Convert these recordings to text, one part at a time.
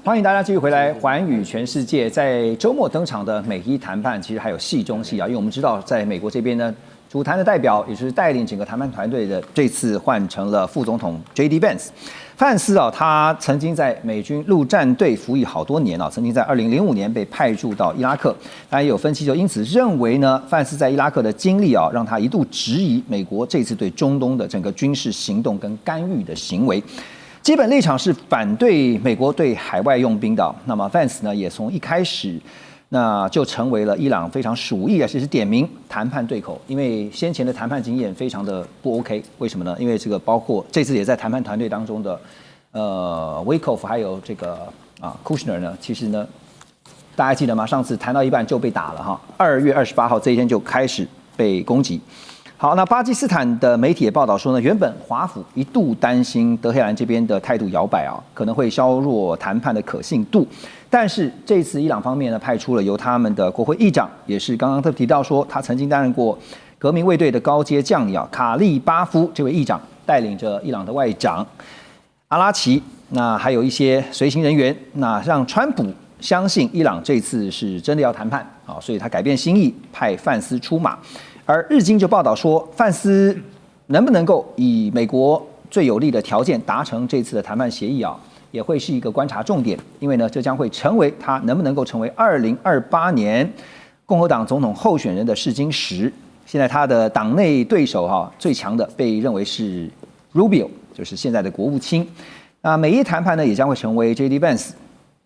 歡迎大家繼續回來寰宇全世界。在周末登場的美伊談判，其實還有戲中戲啊，因為我們知道，在美國這邊呢，主談的代表也是帶領整個談判團隊的，這次換成了副總統 J.D. Vance。范斯啊，他曾經在美軍陸戰隊服役好多年啊，曾經在2005年被派駐到伊拉克。當然也有分析就因此認為呢，范斯在伊拉克的經歷啊，讓他一度質疑美國這次對中東的整個軍事行動跟干預的行為。基本立場是反對美國對海外用兵的。那麼 Vance 呢，也從一開始那就成為了伊朗非常屬意，而且是點名談判對口，因為先前的談判經驗非常的不 OK。為什麼呢？因為這個包括這次也在談判團隊當中的Witkoff 還有這個Kushner 呢，其實呢大家記得嗎？上次談到一半就被打了哈，2月28號這一天就開始被攻擊。好，那巴基斯坦的媒體也報道說呢，原本華府一度擔心德黑蘭這邊的態度搖擺啊，可能會削弱談判的可信度。但是這次伊朗方面呢，派出了由他們的國會議長，也是剛剛特別提到說，他曾經擔任過革命衛隊的高階將領卡利巴夫這位議長，帶領着伊朗的外長阿拉奇，那還有一些隨行人員，那讓川普相信伊朗這次是真的要談判啊，所以他改變心意，派范斯出馬。而日經就報道說，范斯能不能夠以美國最有利的條件達成這次的談判協議啊，也會是一個觀察重點。因為呢，這將會成為他能不能夠成為2028年共和黨總統候選人的試金石。現在他的黨內對手最強的被認為是 Rubio， 就是現在的國務卿。那美伊談判呢，也將會成為 J.D. Vance。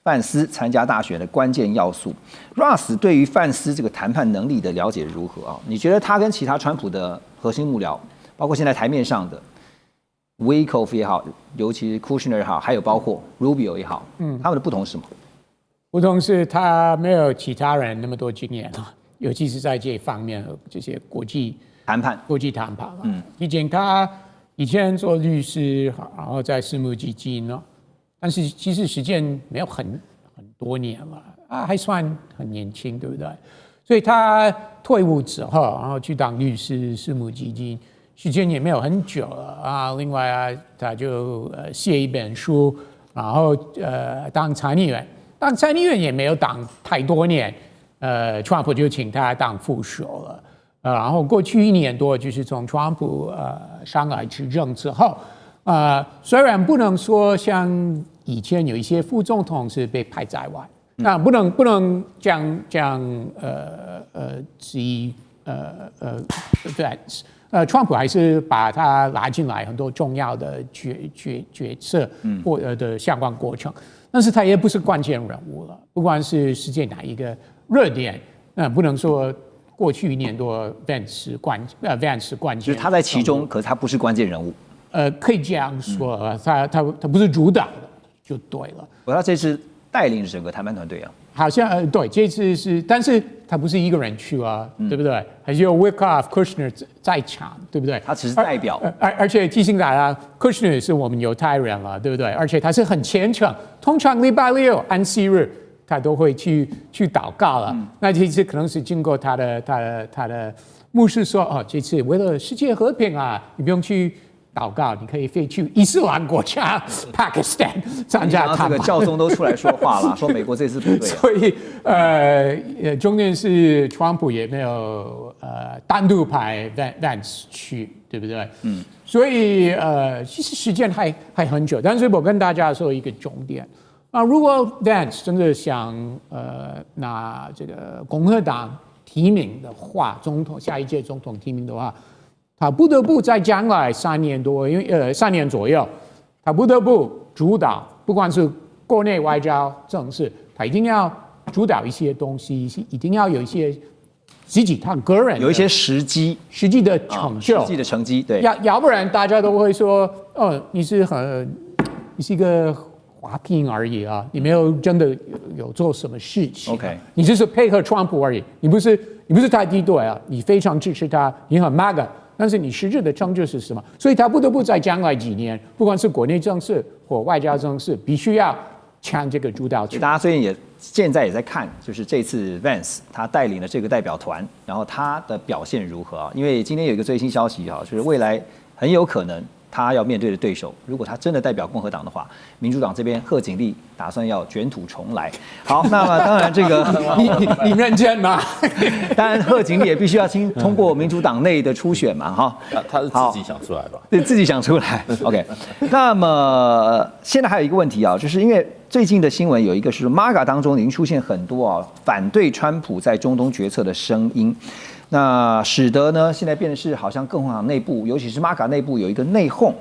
范斯參加大選的關鍵要素。Ross 對於范斯這個談判能力的了解如何啊？你覺得他跟其他川普的核心幕僚，包括現在台面上的 Witkoff 也好，尤其是 Kushner 也好，還有包括 Rubio 也好，他們的不同是什麼？不同是他沒有其他人那麼多經驗啊，尤其是在這方面這些國際談判畢竟他以前做律師，然後在私募基金呢。但是其實時間沒有很多年了啊，還算很年輕，對不对？所以他退伍之後，然後去當律師、私募基金，時間也沒有很久了啊。另外啊，他就寫一本書，然後當參議員，當參議員也沒有當太多年，川普就請他當副手了。然後過去1年多，就是從川普上來執政之後。雖然不能說像以前有一些副總統是被排在外，那不能講質疑川普還是把他拉進來很多重要的決策或的相關過程，但是他也不是關鍵人物了。不管是世界哪一個熱點，不能說過去1年多 Vance 是關鍵，就是他在其中，可是他不是關鍵人物。可以這樣說，他不是主導的就對了。他這次帶領整個談判團隊啊，好像對，這次是，但是他不是一個人去啊，對不對？還是有 Witkoff、Kushner 在場，對不對？他只是代表。而且提醒大家，Kushner 是我們猶太人了，對不對？而且他是很虔誠，通常禮拜6安息日他都會去禱告了。那這次可能是經過他的牧師說，哦，這次為了世界和平啊，你不用去禱告，你可以飛去伊斯蘭國家 Pakistan 參加談判。這個教宗都出來說話了，說美國這次不對。所以重點是川普也沒有單獨派 Vance 去，對不對？所以其實時間還很久，但是我跟大家說一個重點啊，如果 Vance 真的想拿這個共和黨提名的話，下一屆總統提名的話。他不得不在將來3年多，因為3年左右，他不得不主導，不管是國內外交政事，他一定要主導一些東西，一定要有一些自己他個人有一些實際的成就，實際的成績，對，要不然大家都會說，哦，你是一個花瓶而已啊，你沒有真的有做什麼事情。OK， 你只是配合川普而已，你不是太敵對啊，你非常支持他，你很 MAGA。但是你實質的成就是什麼？所以他不得不在將來幾年，不管是國內政事或外交政事，必須要搶這個主導權。大家最近現在也在看，就是這次 Vance 他帶領的這個代表團，然後他的表現如何啊？因為今天有一個最新消息啊，就是未來很有可能他要面對的對手，如果他真的代表共和党的話，民主黨這邊賀錦麗打算要捲土重來。好，那麼當然這個你認真嗎？當然賀錦麗也必須要通過民主黨內的初選嘛，哈。他是自己想出來吧？对，自己想出來。OK， 那麼現在還有一個問題啊，就是因為最近的新聞有一個是 MAGA 當中已經出現很多反對川普在中東決策的聲音。那使得呢，現在變得是好像共和黨內部，尤其是 MAGA 內部有一個內訌。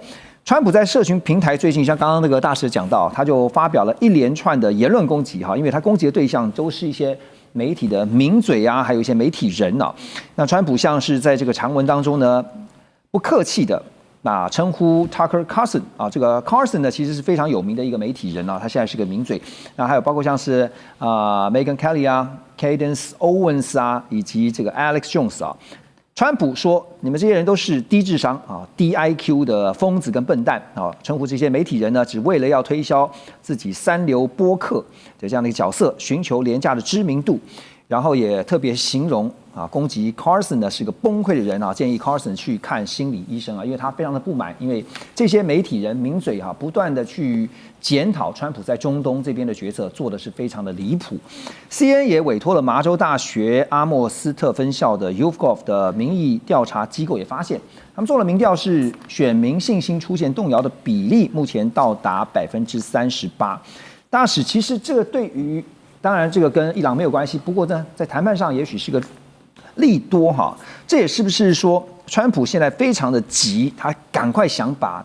川普在社群平台最近，像剛剛那個大使講到，他就發表了一連串的言論攻擊哈，因為他攻擊的對象都是一些媒體的名嘴啊，還有一些媒體人啊。那川普像是在這個長文當中呢，不客氣的稱呼 Tucker Carlson 啊，這個 Carlson 呢其實是非常有名的一個媒體人啊，他現在是個名嘴。那還有包括像是Megyn Kelly 啊、Candace Owens 啊，以及這個 Alex Jones 啊。川普說：“你們這些人都是低智商啊、低 IQ 的瘋子跟笨蛋啊！”稱呼這些媒體人呢，只為了要推銷自己三流播客的這樣的一個角色，尋求廉價的知名度。然後也特別形容攻擊 Carlson 呢是個崩潰的人啊，建議 Carlson 去看心理醫生啊，因為他非常的不滿，因為這些媒體人名嘴不斷的去檢討川普在中東這邊的決策做的是非常的離譜。CNN 也委托了麻州大學阿莫斯特分校的 YouGov 的民意調查機構也發現，他們做了民調是選民信心出現動搖的比例目前到達38%。大使，其實這個對於當然這個跟伊朗沒有關係，不過呢在談判上也許是個利多哈。這也是不是說川普現在非常的急，他趕快想把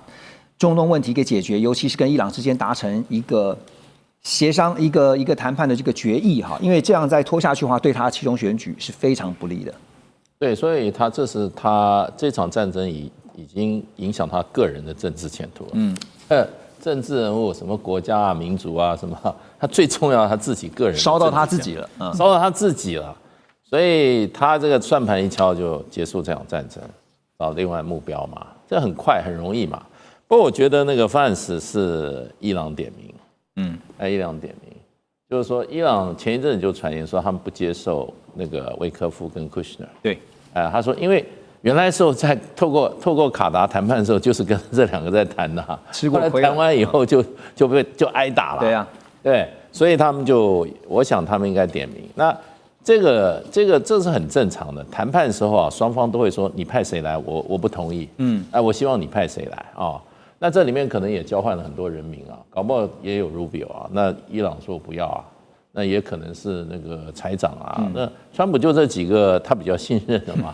中東問題給解決，尤其是跟伊朗之間達成一個協商、一個談判的這個決議哈，因為這樣再拖下去的話，對他期中選舉是非常不利的。對，所以這是他這場戰爭已經影響他個人的政治前途了。政治人物什麼國家啊、民族啊什麼，他最重要他自己個人燒到他自己了，燒到他自己了，所以他這個算盤一敲就結束這場戰爭，找另外目標嘛，這很快很容易嘛。不過我覺得那個范斯是伊朗點名，伊朗點名，就是說伊朗前一陣子就傳言說他們不接受那個維科夫跟庫什納，對，他說因為。原來時候在透過卡達談判的時候，就是跟這兩個在談的，後來談完以後就挨打了。對啊，對，所以他們我想他們應該點名。那這是很正常的。談判的时候啊，雙方都會說你派誰來，我不同意。我希望你派誰來啊？那這裡面可能也交換了很多人名啊，搞不好也有 Rubio 啊。那伊朗說不要啊，那也可能是那個財長啊。那川普就這幾個他比較信任的嘛。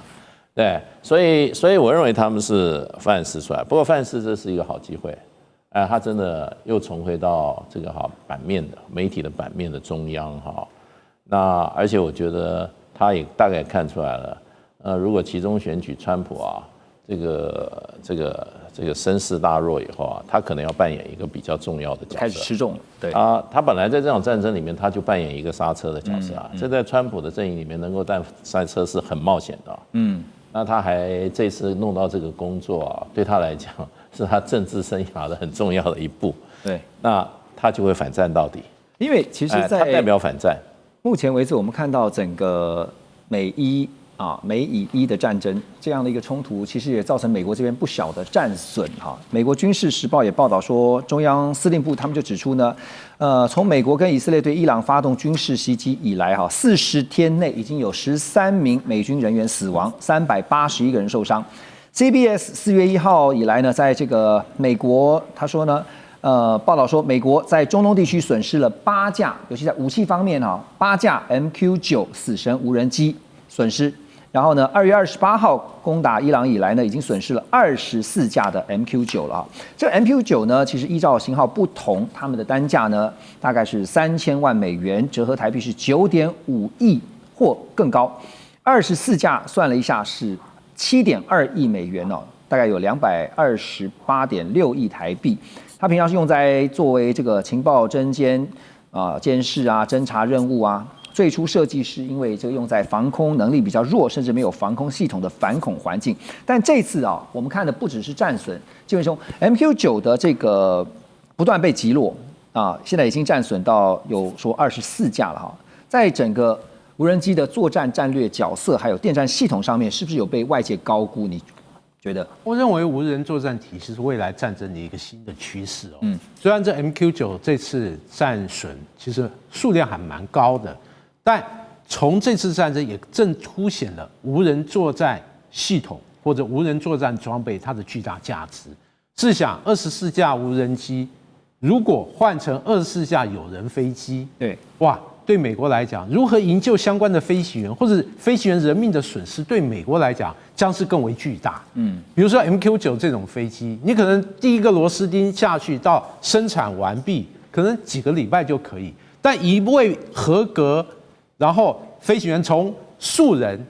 對，所以我認為他們是范斯出來，不過范斯這是一個好機會，他真的又重回到這個版面的媒體的版面的中央哈。那而且我覺得他也大概看出來了，如果期中選舉川普啊，這個聲勢大弱以後啊，他可能要扮演一個比較重要的角色，開始吃重了。對他本來在這場戰爭裡面，他就扮演一個剎車的角色啊，這在川普的陣營裡面能夠當剎車是很冒險的。那他還這次弄到這個工作啊，對他來講是他政治生涯的很重要的一步。對，那他就會反戰到底。因為其實，在他代表反戰。目前為止，我們看到整個美以伊的戰爭這樣的一個衝突，其實也造成美國這邊不小的戰損哈。美國軍事時報也報道說，中央司令部他們就指出呢，從美國跟以色列對伊朗發動軍事襲擊以來40天內已經有13名美軍人員死亡，381個人受傷。CBS 4月1號以來呢，在這個美國他說呢，報道說美國在中東地區損失了8架，尤其在武器方面8架 MQ-9死神無人機損失。然後呢，2月28號攻打伊朗以來呢，已經損失了24架的 MQ-9了。這 MQ-9呢，其實依照型號不同，他們的單價呢大概是3000萬美元，折合台幣是9.5億或更高。24架算了一下是7.2億美元哦，大概有228.6億台幣。它平常是用在作為這個情報偵監監視偵查任務啊。最初設計是因為這個用在防空能力比較弱，甚至沒有防空系統的反恐環境。但這次我們看的不只是戰損，金文兄 MQ-9的這個不斷被擊落現在已經戰損到有說24架了在整個無人機的作戰戰略角色還有電戰系統上面，是不是有被外界高估？你覺得？我認為無人作戰體系是未來戰爭的一個新的趨勢哦。雖然這 MQ9這次戰損其實數量還蠻高的，但從這次戰爭也正凸顯了無人作戰系統或者無人作戰裝備它的巨大價值。試想，24架無人機如果換成24架有人飛機，對，哇！對美國來講，如何營救相關的飛行員，或者飛行員人命的損失，對美國來講將是更為巨大。比如說 MQ9這種飛機，你可能第一個螺絲釘下去到生產完畢，可能幾個禮拜就可以，但一位合格，然後飛行員從素人，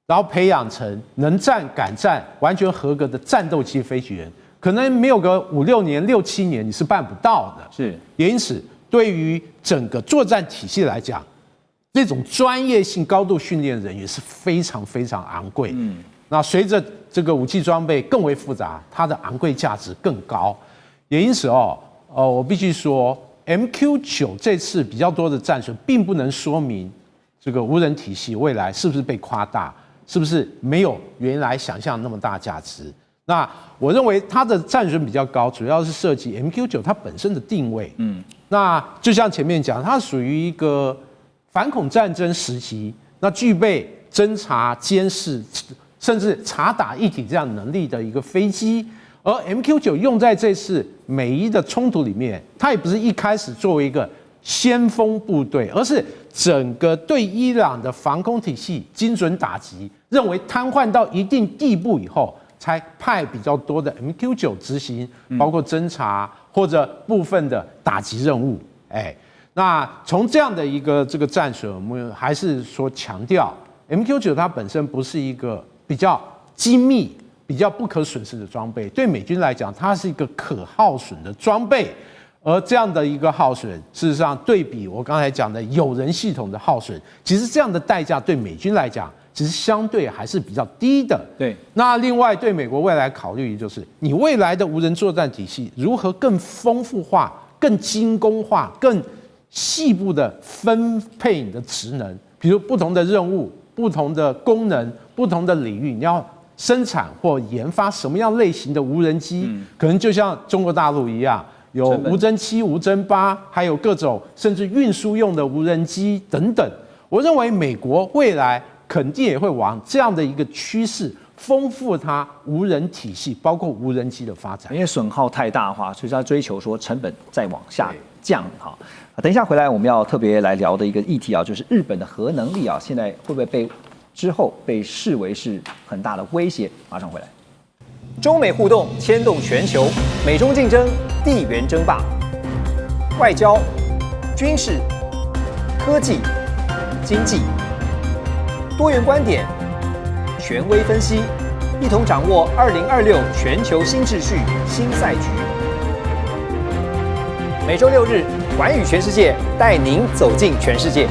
然後培養成能戰敢戰、完全合格的戰鬥機飛行員，可能沒有個5、6年、6、7年你是辦不到的。是，也因此。對於整個作戰體系來講，這種專業性、高度訓練人員是非常非常昂貴。那隨着這個武器裝備更為複雜，它的昂貴價值更高。也因此我必須說 ，MQ9這次比較多的戰損，並不能說明這個無人體系未來是不是被誇大，是不是沒有原來想象那麼大價值。那我認為它的戰損比較高，主要是涉及 MQ9它本身的定位。那就像前面講，它屬於一個反恐戰爭時期，那具備偵察、監視，甚至察打一體這樣能力的一個飛機。而 MQ9用在這次美伊的衝突裡面，它也不是一開始作為一個先鋒部隊，而是整個對伊朗的防空體系精準打擊，認為癱瘓到一定地步以後，才派比較多的 MQ9執行，包括偵察或者部分的打擊任務。那從這樣的一個這個戰損，我們還是說強調 MQ9它本身不是一個比較精密、比較不可損失的裝備，對美軍來講，它是一個可耗損的裝備。而這樣的一個耗損，事實上對比我剛才講的有人系統的耗損，其實這樣的代價對美軍來講，其實相對還是比較低的。对，那另外對美國未來考慮就是，你未來的無人作戰體系如何更豐富化、更精工化、更細部的分配你的職能，比如不同的任務、不同的功能、不同的領域，你要生產或研發什麼樣類型的無人機，可能就像中國大陸一樣。有無偵7、無偵8，還有各種甚至運輸用的無人機等等。我認為美國未來肯定也會往這樣的一個趨勢，豐富它無人體系，包括無人機的發展。因為損耗太大的話，所以要追求說成本再往下降。哈，等一下回來我們要特別來聊的一個議題啊，就是日本的核能力啊，現在會不會之後被視為是很大的威脅？馬上回來。中美互動牽動全球，美中競爭，地緣爭霸，外交、軍事、科技、經濟，多元觀點，權威分析，一同掌握2026全球新秩序、新賽局。每週6日，寰宇全世界帶您走進全世界。